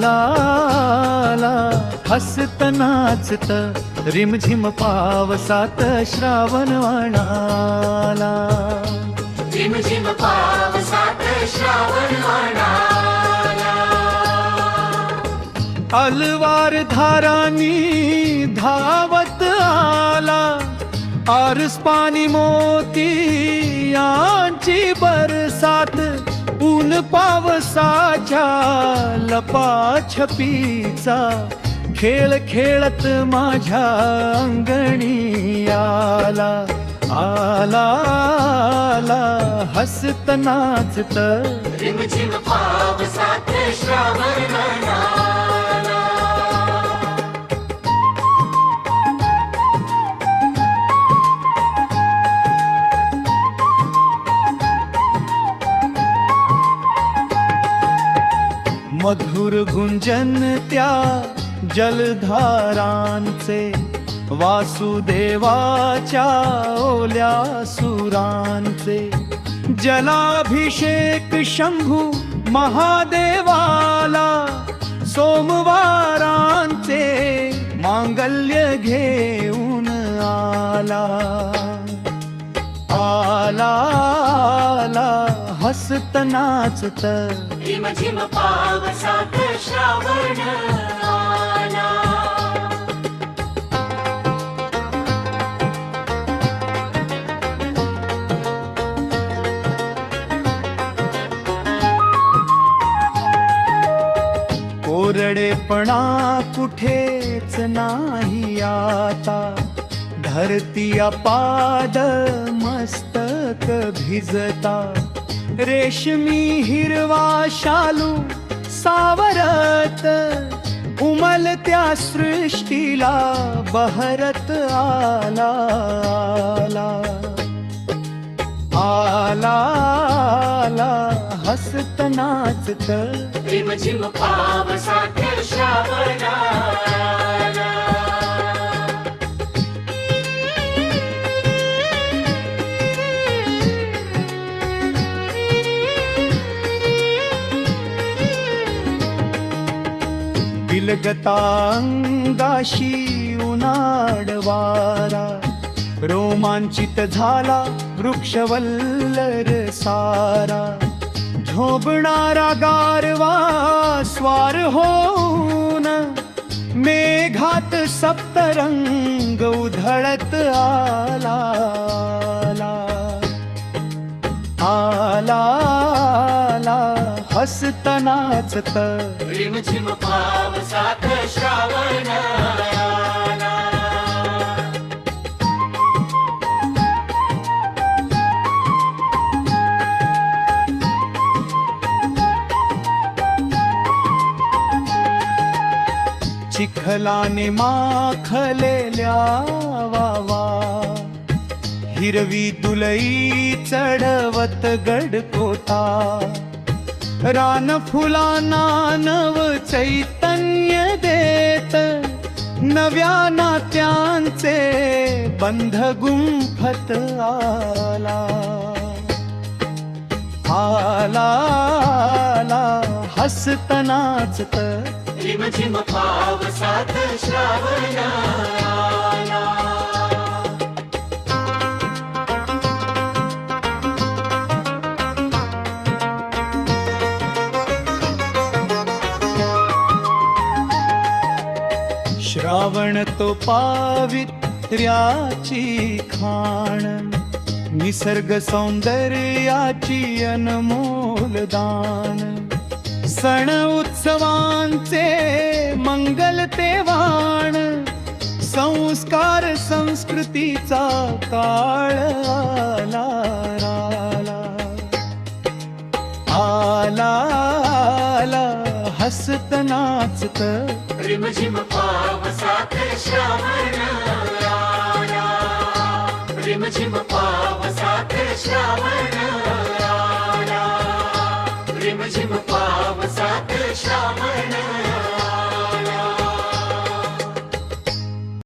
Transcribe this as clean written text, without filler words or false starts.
आला आला हसत नाचत रिमझिम पावसात श्रावण आला. रिमझिम पावसात श्रावण आला. अलवार धारांनी धावत आला. आरस पाणी मोती यांची बरसात. ऊन पावसाच्या लपाछपीचा खेळ खेळत माझ्या अंगणी आला. आला आला हसत नाचत रिमझिम पावसात श्रावण आला. मधुर गुंजन त्या जलधारांचे. वासुदेवाच्या ओल्या सुरांचे. जलाभिषेक शंभू महादेवाला. सोमवारांचे मांगल्य घेऊन आला. आला आला हसत नाचत रिमझिम पावसात श्रावण आला. कोरडेपणा कुठेच नाही आता. धरती अपाद मस्तक भिजता. रेशमी हिरवा शालू सावरत. उमलत्या सृष्टीला बहरत आला. आला आला हसत नाचत रिमझिम पावसात श्रावण आला. विलगता अंगाशी उन्हाळ वारा. रोमांचित झाला वृक्षवल्लर सारा. झोबणारा गारवा स्वार होऊन. मेघात सप्तरंग उधळत आला. आला आला हसत नाचत रिमझिम पावसात श्रावण आला. चिखलाने माखलेल्या वावा. हिरवी दुलई चढवत गडकोटा. रान फुलांना नव चैतन्य देत. नव्या नात्यांचे बंध गुंफत आला. आला आला हसत नाचत रिमझिम पावसात श्रावण आला. श्रावण तो पावित्र्याची खाण. निसर्ग सौंदर्याची अनमोल दान. सण उत्सवांचे मंगल तेवाण. संस्कार संस्कृतीचा काळ आला. आला आला हसत नाचत रिमझिम पावसात श्रावण आला. रिमझिम पावसात श्रावण